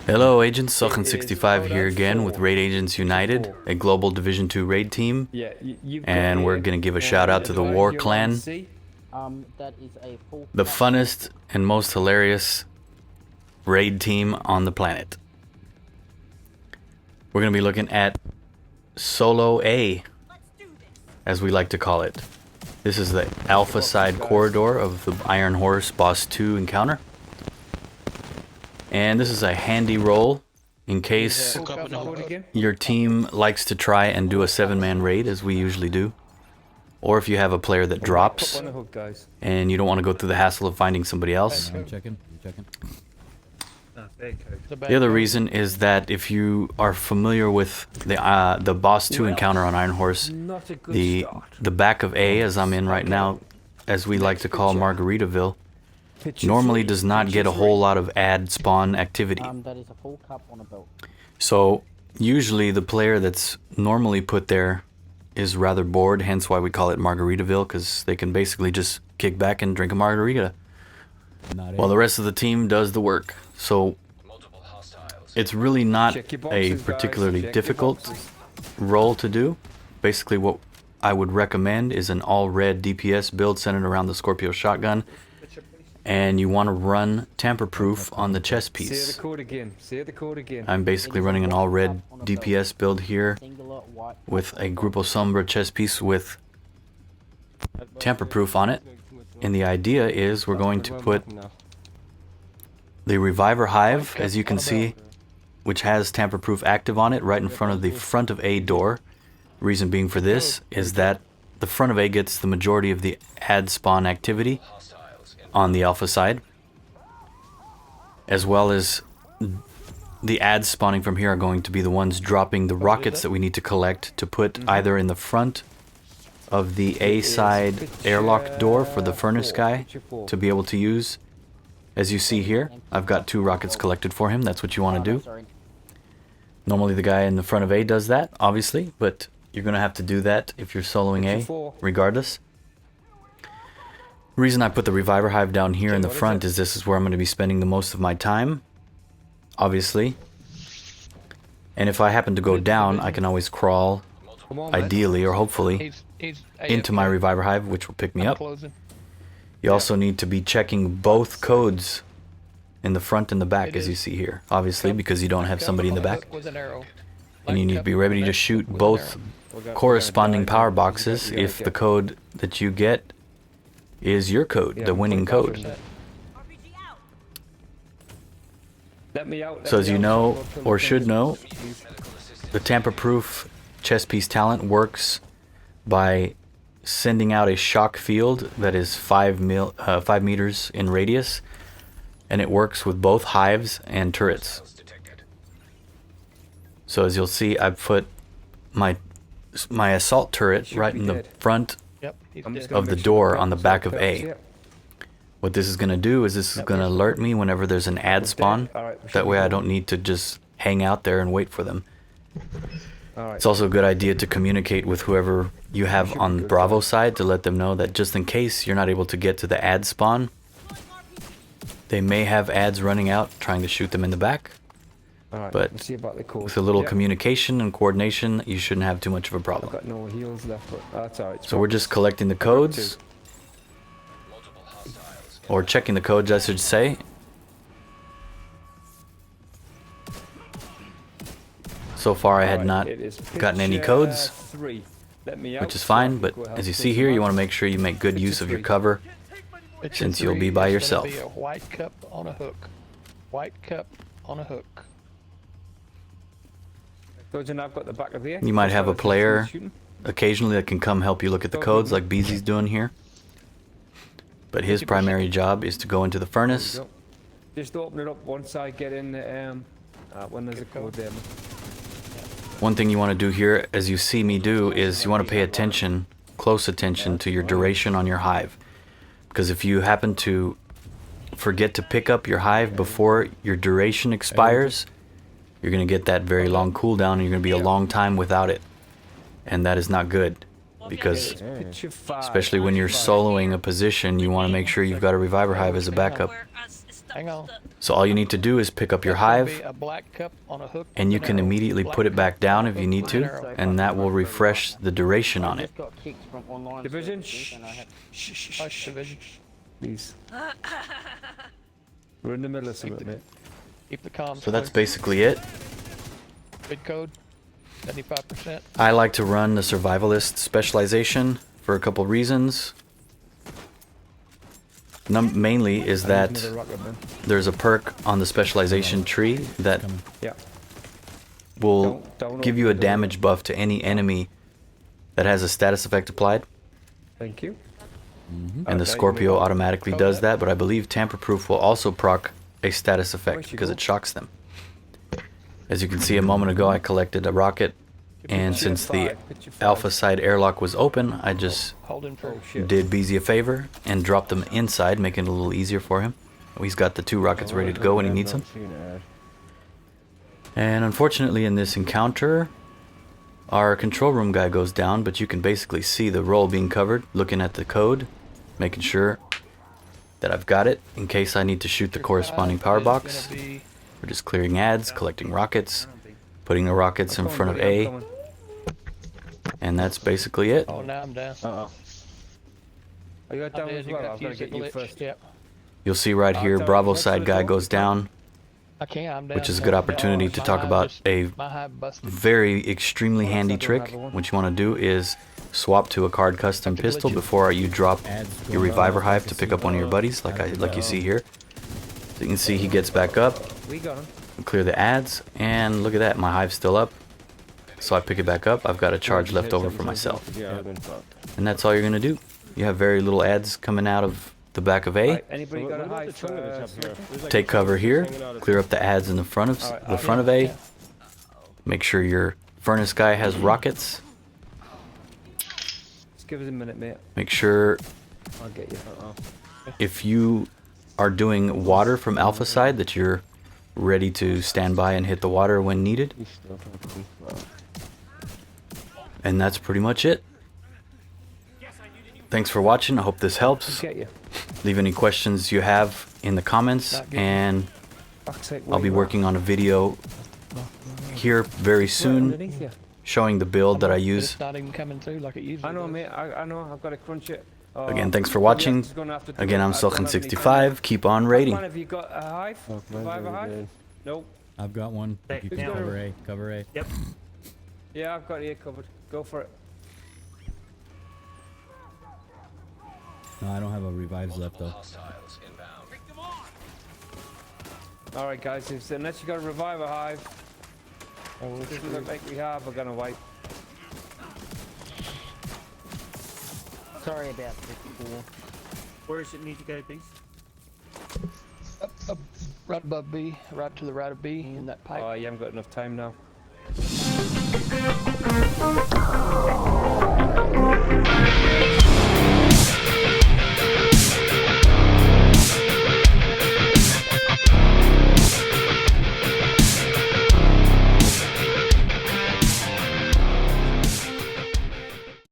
Hello agents, Sultan65 here again with Raid Agents United, a global Division 2 raid team, and we're going to give a shout out to the War Clan, the funnest and most hilarious raid team on the planet. We're going to be looking at Solo A, as we like to call it. This is the alpha side corridor of the Iron Horse Boss 2 encounter. And this is a handy roll in case your team likes to try and do a 7-man raid, as we usually do. Or if you have a player that drops and you don't want to go through the hassle of finding somebody else. The other reason is that if you are familiar with the Boss 2 encounter on Iron Horse, the back of A, as I'm in right now, as we like to call Margaritaville, normally does not get a whole lot of ad spawn activity. So usually the player that's normally put there is rather bored, hence why we call it Margaritaville, because they can basically just kick back and drink a margarita while the rest of the team does the work. So it's really not a particularly difficult role to do. Basically what I would recommend is an all red DPS build centered around the Scorpio shotgun, and you want to run tamper-proof on the chest piece. I'm basically running an all-red DPS build here with a Grupo Sombra chest piece with tamper-proof on it. And the idea is we're going to put the Reviver Hive, as you can see, which has tamper-proof active on it, right in front of the front of A door. Reason being for this is that the front of A gets the majority of the ad spawn activity on the alpha side, as well as the ads spawning from here are going to be the ones dropping the rockets that we need to collect to put either in the front of the A side airlock door for the furnace guy to be able to use. As you see here, I've got 2 rockets collected for him. That's what you want to do. Normally the guy in the front of A does that, obviously, but you're going to have to do that if you're soloing A, regardless. The reason I put the Reviver Hive down here in the front is this is where I'm going to be spending the most of my time, obviously. And if I happen to go down, I can always crawl, ideally or hopefully, into my Reviver Hive, which will pick me up. You also need to be checking both codes in the front and the back, as you see here, obviously, because you don't have somebody in the back. And you need to be ready to shoot both corresponding power boxes if the code that you get is your code, the winning code. So as you know, or should know, the tamper-proof chest piece talent works by sending out a shock field that is 5 meters in radius, and it works with both hives and turrets. So as you'll see, I've put my assault turret right in the front of the door on the back of A. What this is going to do is this is going to alert me whenever there's an ad spawn. That way I don't need to just hang out there and wait for them. It's also a good idea to communicate with whoever you have on the Bravo side to let them know that just in case you're not able to get to the ad spawn, they may have ads running out trying to shoot them in the back. But with a little communication and coordination, you shouldn't have too much of a problem. So we're just collecting the codes, or checking the codes, I should say. So far I had not gotten any codes, which is fine, but as you see here, you want to make sure you make good use of your cover, since you'll be by yourself. White cup on a hook. White cup on a hook. You might have a player occasionally that can come help you look at the codes, like Beezy's doing here. But his primary job is to go into the furnace. Just open it up once I get in when there's a code there. One thing you want to do here, as you see me do, is you want to pay attention, close attention to your duration on your hive. Because if you happen to forget to pick up your hive before your duration expires, you're going to get that very long cooldown and you're going to be a long time without it. And that is not good, because especially when you're soloing a position, you want to make sure you've got a Reviver Hive as a backup. Hang on. So all you need to do is pick up your That's gonna be hive, a black cup on a hook. and you with an can arrow. immediately Black put it back cup down on a if you hook need with an to, arrow. and that will refresh the duration on it. Just got kicked from online Division. services and I had Hush, division. Please. We're in the middle of something, mate. Keep the comms. So that's clear. basically it. Bid code. 75%. I like to run the survivalist specialization for a couple reasons. Mainly is that Another rocket, man. there's a perk on the specialization tree that Yeah. will Don't give open you a the door. damage buff to any enemy that has a status effect applied, Thank you. and the Okay, Scorpio you may- automatically Code does that. that, but I believe tamper-proof will also proc a status effect Where'd you because go? it shocks them. As you can see a moment ago, I collected a rocket, and Picture since the five, picture five. alpha side airlock was open, I just Holding for. Oh shit. did BZ a favor and dropped them inside, making it a little easier for him. He's got the 2 rockets ready to go when he needs them. And unfortunately in this encounter, our control room guy goes down, but you can basically see the roll being covered, looking at the code, making sure that I've got it in case I need to shoot the corresponding power box. We're just clearing ads, collecting rockets, putting the rockets in Come on, front of buddy, I'm A, coming. and that's basically it. Oh, now I'm down. Are you I down did, as you well? got I've got to fuse get you glitch. first. Yep. You'll see right here, Tell- Bravo thanks for side the guy talk. goes down, I can't. I'm down. which is a good opportunity to talk about a My hive busted. very extremely handy trick. What you want to do is swap to a card custom pistol before you drop your reviver hive to pick up one of your buddies, like you see here. So you can see he gets back up, We got him. clear the ads, and look at that, my hive's still up. So I pick it back up, I've got a charge left over for myself. And that's all you're gonna do. You have very little ads coming out of the back of A. Right, anybody got a hive? Take cover here, clear up the ads in the front of A. Make sure your furnace guy has rockets. Just give us a minute, mate. Make sure I'll get you. if you are doing water from alpha side that you're ready to stand by and hit the water when needed. And that's pretty much it. Thanks for watching. I hope this helps. Get you. Leave any questions you have in the comments, and Fuck's sake, I'll where be you working on a video here very at? Right soon underneath you. showing the build that I But use. It's not even coming through like it usually I know, does. mate. I know. I've got to crunch it. Again, thanks for I'm watching. just gonna have to do Again, it. I'm I don't have any Sulkin65. Keep on time. rating. Man, have you got a hive? Survivor hive? Nope. I've got one. If you Who's can got cover A, cover A. Yeah, I've got it covered. Go for it. No, I don't have a revives left though. All right, guys. Unless you got a reviver hive, doesn't look like we have. We're gonna wipe. sorry about this before. Where does it need to go, please? Up, right above B, right to the right of B in that pipe. Oh, you haven't got enough time now.